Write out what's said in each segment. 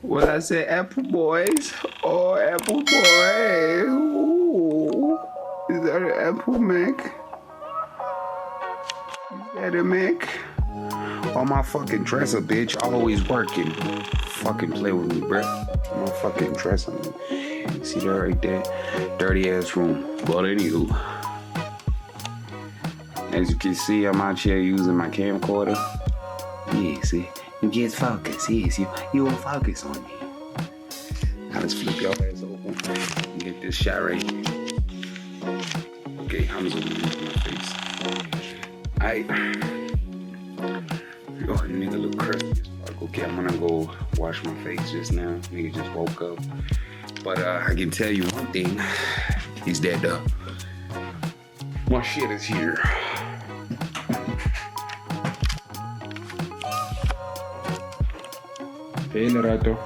Well, I said Apple Boys. Oh, Apple Boy. Ooh. Is that an Apple Mac? Is that a Mac? On my fucking dresser, bitch. Always working. Fucking play with me, bruh. My fucking dresser. See that right there? Dirty ass room. But anywho. As you can see, I'm out here using my camcorder. Yeah, see? You get focus. Yes, you will focus on me. Now let's flip your ass open and get this shot right here. Okay, I'm zooming into my face. Aight. Oh, nigga look crusty as fuck. Okay, I'm gonna go wash my face just now. Nigga just woke up. But I can tell you one thing is that my shit is here. Hey, Larato.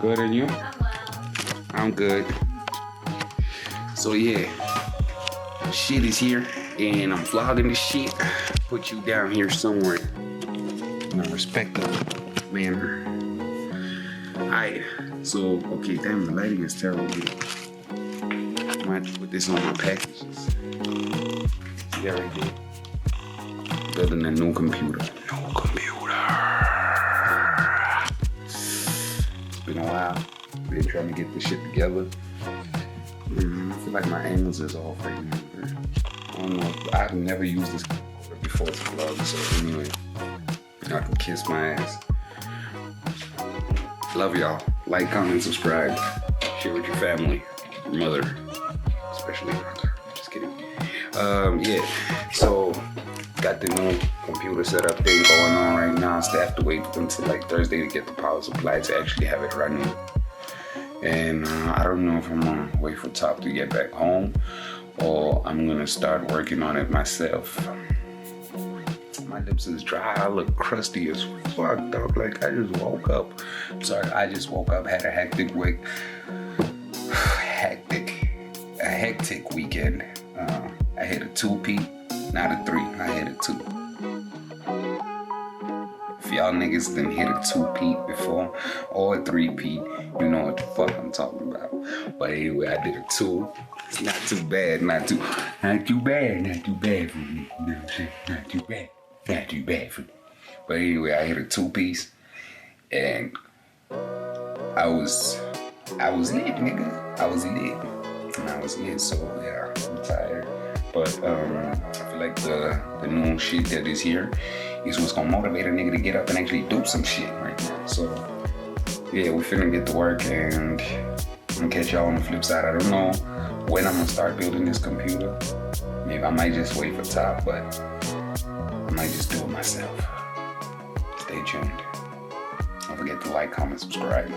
Good, and you? I'm good. So yeah, shit is here, and I'm vlogging this shit. Put you down here somewhere in a respectable manner. Alright, so okay, damn, the lighting is terrible. I'm gonna have to put this on my packages. See that right there? Building a new computer. It's been a while. Been trying to get this shit together. I feel like my angles is off right now. I don't know. I've never used this before to vlog, so anyway, I can kiss my ass. Love y'all. Like, comment, subscribe. Share with your family, your mother, especially your mother. Just kidding. Yeah. So got the new computer setup thing going on right now. So I have to wait until like Thursday to get the power supply to actually have it running. And I don't know if I'm gonna wait for Top to get back home or I'm gonna start working on it myself. My lips is dry. I look crusty as fuck, dog. Like I just woke up. I'm sorry, I just woke up, had a hectic week. A hectic weekend. I hit a 2-peat, not a 3. I hit a 2. If y'all niggas didn't hit a 2-peat before or a 3-peat, you know what the fuck I'm talking about. But anyway, I did a 2. It's not too bad, not too bad for me. You know what I'm saying? Not too bad for me. But anyway, I hit a 2-piece and I was lit, nigga. I was lit, so yeah, I'm tired. But I feel like the new shit that is here is what's gonna motivate a nigga to get up and actually do some shit right now. So yeah, we finna get to work and I'm gonna catch y'all on the flip side. I don't know when I'm gonna start building this computer. Maybe I might just wait for Top, but I might just do it myself. Stay tuned. Don't forget to like, comment, subscribe.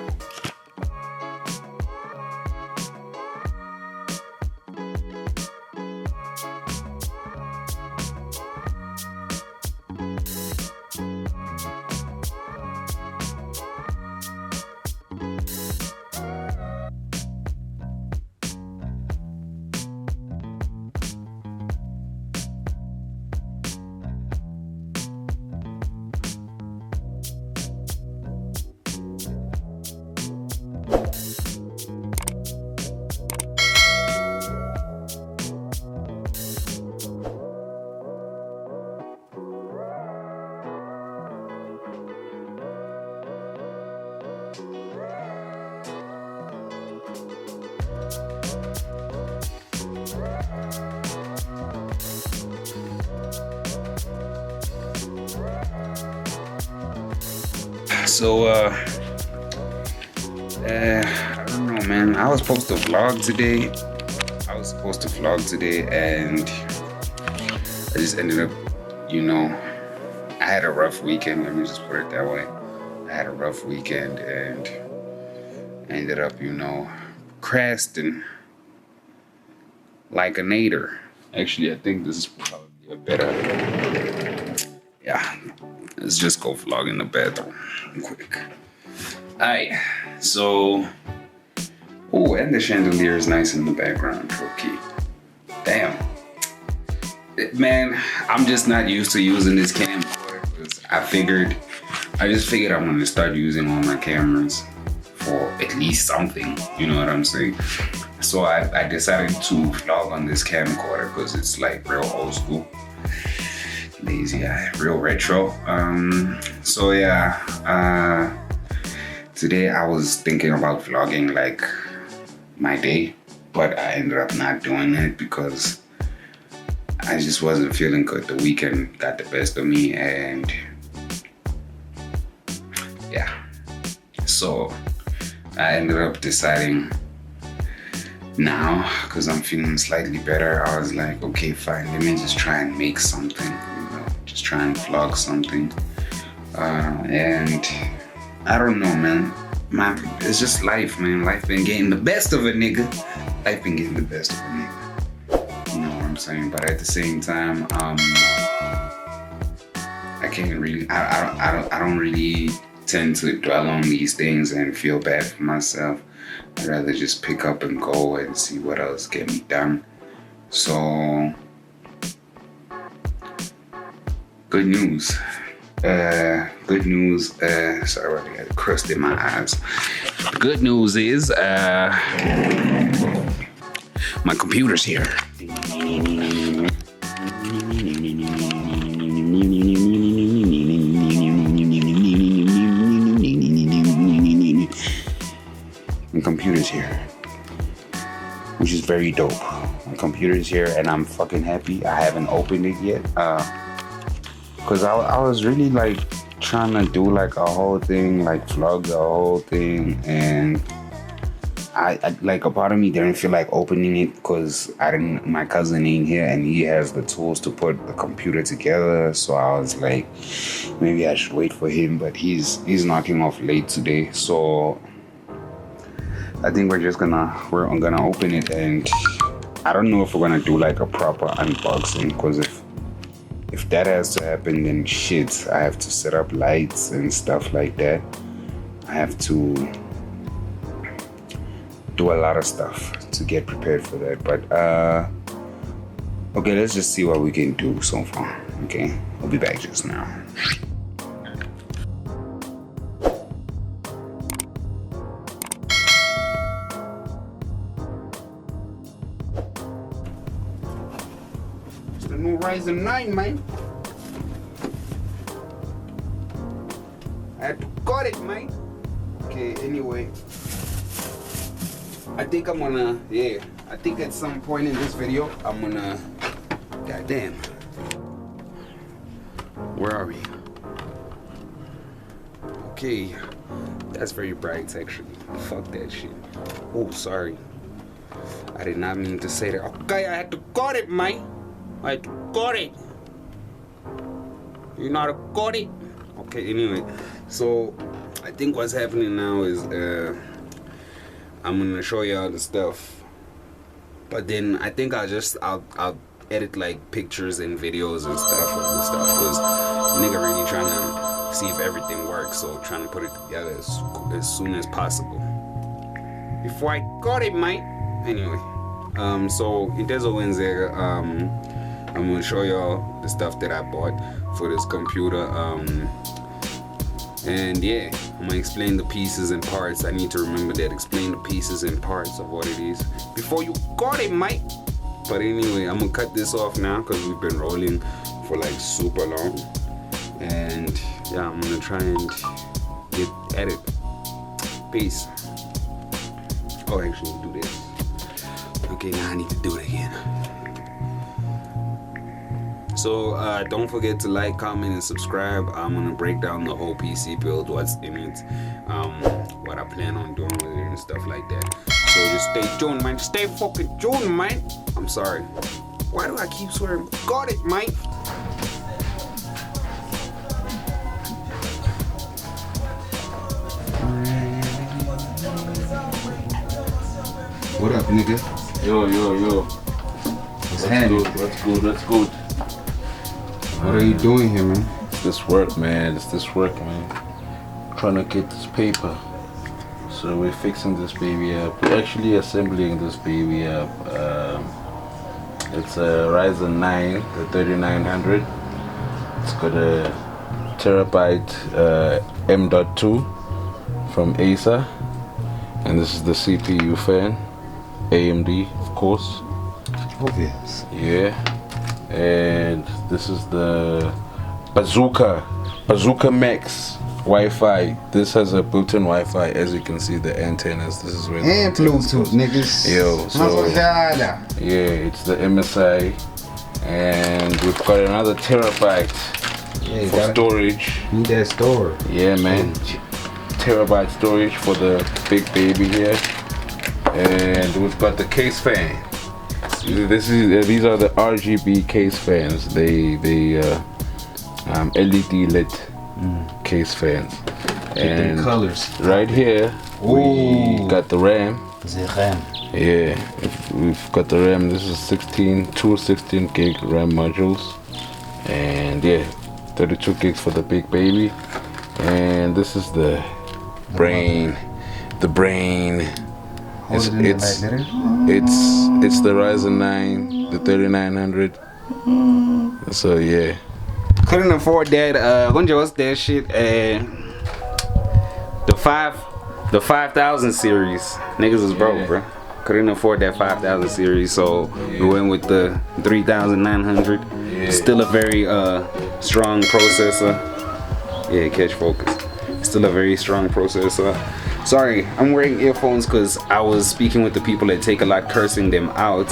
So, I don't know, man. I was supposed to vlog today. And I just ended up, I had a rough weekend. Let me just put it that way. I had a rough weekend and ended up, crashed like a nader. Actually, I think this is probably a better. Yeah, let's just go vlog in the bathroom quick. Alright, so, and the chandelier is nice in the background, okay. Damn. Man, I'm just not used to using this camcorder because I figured I just figured I'm gonna start using all my cameras for at least something, you know what I'm saying? So I decided to vlog on this camcorder because it's like real old school. Lazy eye, real retro. So yeah, today I was thinking about vlogging like my day, but I ended up not doing it because I just wasn't feeling good. The weekend got the best of me, and yeah, so I ended up deciding now, because I'm feeling slightly better, I was like, okay, fine, let me just try and make something, you know, just try and vlog something. And I don't know, man, it's just life, man. Life been getting the best of a nigga. Life been getting the best of a nigga. You know what I'm saying? But at the same time, I can't really, I don't really tend to dwell on these things and feel bad for myself. I'd rather just pick up and go and see what else get me done. So, good news. Good news. Sorry, I got a crust in my eyes. The good news is my computer's here. My computer's here, which is very dope. My computer's here and I'm fucking happy. I haven't opened it yet because I was really like trying to do like a whole thing, like vlog the whole thing, and I like a part of me didn't feel like opening it because my cousin ain't here and he has the tools to put the computer together. So I was like, maybe I should wait for him, but he's knocking off late today. So I think we're gonna open it, and I don't know if we're gonna do like a proper unboxing, because if that has to happen, then shit, I have to set up lights and stuff like that. I have to do a lot of stuff to get prepared for that. But okay, let's just see what we can do so far. Okay, I'll be back just now. The new Ryzen 9, man. I had to cut it, man. Okay, anyway. I think I'm gonna, I think at some point in this video, I'm gonna, goddamn. Where are we? Okay, that's very bright, actually. Fuck that shit. Oh, sorry. I did not mean to say that. Okay, I had to cut it, man. I got it. You know how to got it? Okay, anyway. So, I think what's happening now is I'm gonna show y'all the stuff. But then I think I'll edit like pictures and videos and stuff of the stuff. Because nigga really trying to see if everything works. So, trying to put it together as soon as possible. Before I got it, mate. Anyway. So, in Tezo Wednesday, I'm gonna show y'all the stuff that I bought for this computer, and yeah, I'm gonna explain the pieces and parts. I need to remember that. Explain the pieces and parts of what it is before you got it, Mike. But anyway, I'm gonna cut this off now because we've been rolling for like super long, and yeah, I'm gonna try and get at it. Peace. Oh, actually, do this. Okay, now I need to do it again. So don't forget to like, comment, and subscribe. I'm gonna break down the whole PC build, what's in it, what I plan on doing with it and stuff like that. So just stay tuned, man. Stay fucking tuned, man. I'm sorry. Why do I keep swearing? Got it, man. What up, nigga? Yo. That's good. What are you doing here, man? It's this work, man. Trying to get this paper. So we're fixing this baby up. We're actually assembling this baby up. It's a Ryzen 9, the 3900. It's got a terabyte M.2 from Acer, and this is the CPU fan, AMD of course. Obvious. Yeah, and this is the Bazooka Max Wi-Fi. This has a built-in Wi-Fi, as you can see the antennas. This is where And Bluetooth, niggas. Yo, so yeah, it's the MSI, and we've got another terabyte for storage. Need that storage. Yeah, man. Terabyte storage for the big baby here, and we've got the case fan. These are the RGB case fans. They LED lit case fans. And colors. right here we got the RAM. The RAM. Yeah, we've got the RAM. This is 16 gig RAM modules, and yeah, 32 gigs for the big baby. And this is the brain. It's the Ryzen 9, the 3900. So yeah. Couldn't afford that. What's that shit? The 5000 series. Niggas is broke, bro. Couldn't afford that 5000 series, so we went with the 3900. Still a very strong processor. Yeah, catch focus. Still a very strong processor. Sorry, I'm wearing earphones because I was speaking with the people at Take a Lot, cursing them out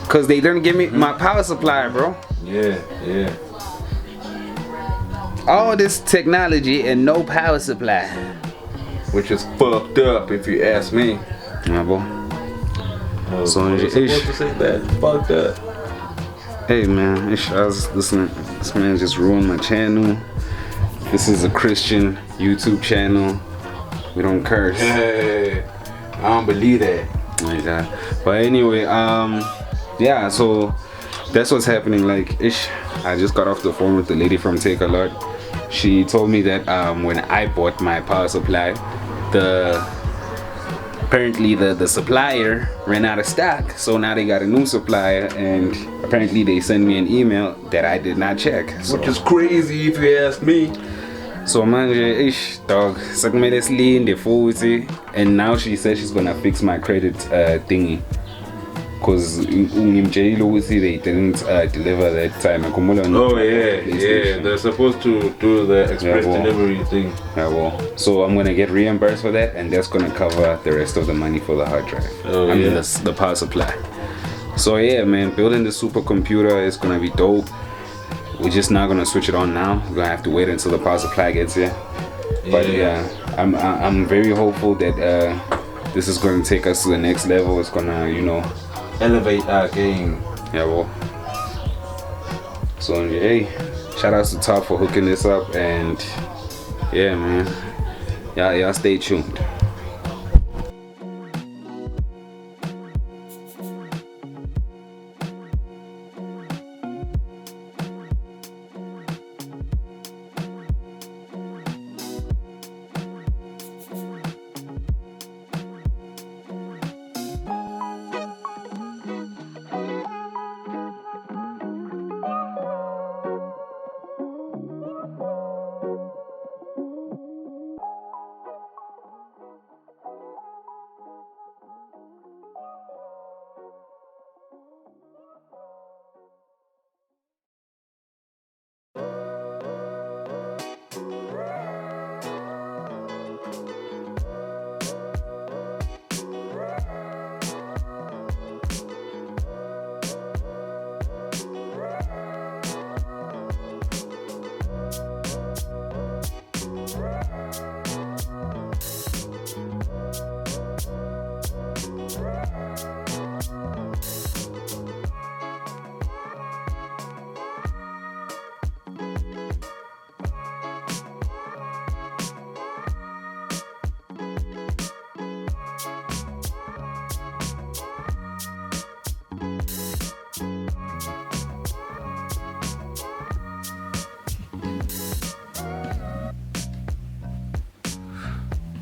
because they didn't give me my power supply, bro. Yeah. All this technology and no power supply, which is fucked up if you ask me. Yeah, boy. So you're supposed to say that. Fucked up. Hey man, I was listening. This man just ruined my channel. This is a Christian YouTube channel. We don't curse. Hey, I don't believe that. Oh my God. But anyway, yeah, so that's what's happening. Like, I just got off the phone with the lady from Take a Lot. She told me that when I bought my power supply, apparently the supplier ran out of stock, so now they got a new supplier, and apparently they sent me an email that I did not check, so. Which is crazy if you ask me. So manje, dog, sakumele silinde futhi, and now she said she's gonna fix my credit thingy, cause ngimtshela ukuthi they didn't deliver that time. Oh yeah, they're supposed to do the express delivery thing. Yeah, well, so I'm gonna get reimbursed for that, and that's gonna cover the rest of the money for the hard drive. I mean the power supply. So yeah, man, building the supercomputer is gonna be dope. We're just not gonna switch it on now. We're gonna have to wait until the power supply gets here. But yeah, I'm very hopeful that this is gonna take us to the next level. It's gonna, elevate our game. Yeah, well. So hey, shout outs to Top for hooking this up, and yeah, man, y'all stay tuned.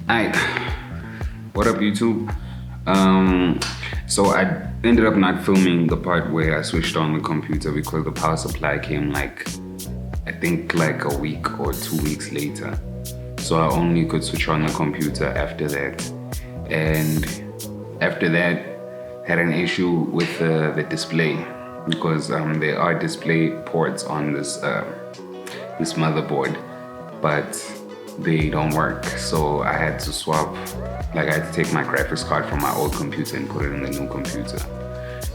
Alright, what up YouTube? So I ended up not filming the part where I switched on the computer because the power supply came like I think like a week or 2 weeks later. So I only could switch on the computer after that. And after that, had an issue with the display because there are display ports on this this motherboard, but they don't work. So I had to swap, like I had to take my graphics card from my old computer and put it in the new computer.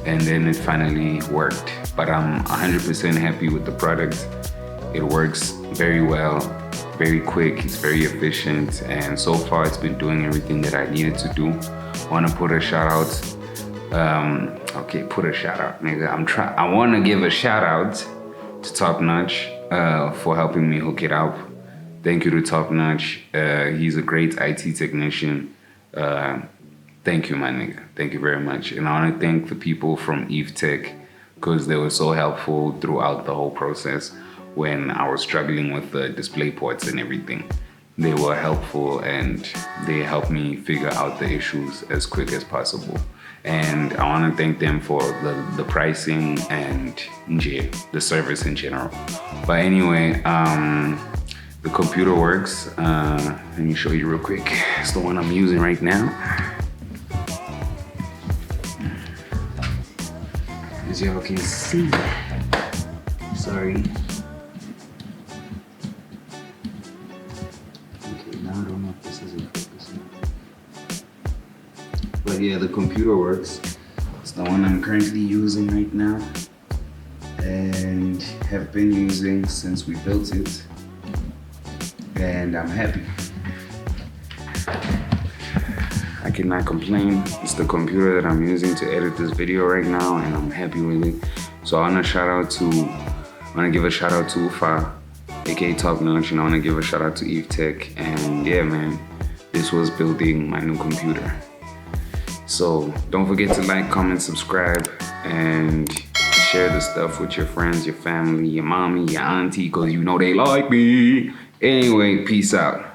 And then it finally worked. But I'm 100% happy with the product. It works very well, very quick, it's very efficient, and so far it's been doing everything that I needed to do. I wanna put a shout out, put a shout out, nigga. I wanna give a shout out to Top Notch for helping me hook it up. Thank you to Top Notch. He's a great IT technician. Thank you, my nigga. Thank you very much. And I wanna thank the people from Eve Tech because they were so helpful throughout the whole process. When I was struggling with the display ports and everything, they were helpful and they helped me figure out the issues as quick as possible. And I want to thank them for the pricing and the service in general. But anyway, the computer works. Let me show you real quick. It's the one I'm using right now. As y'all can see, sorry. I don't know if this isn't focusing. But yeah, the computer works. It's the one I'm currently using right now and have been using since we built it. And I'm happy. I cannot complain. It's the computer that I'm using to edit this video right now and I'm happy with it. So I want to give a shout out to Ufa, aka Top Notch, and I want to give a shout out to Eve Tech. And yeah, man, this was building my new computer. So don't forget to like, comment, subscribe, and share the stuff with your friends, your family, your mommy, your auntie, because you know they like me. Anyway, peace out.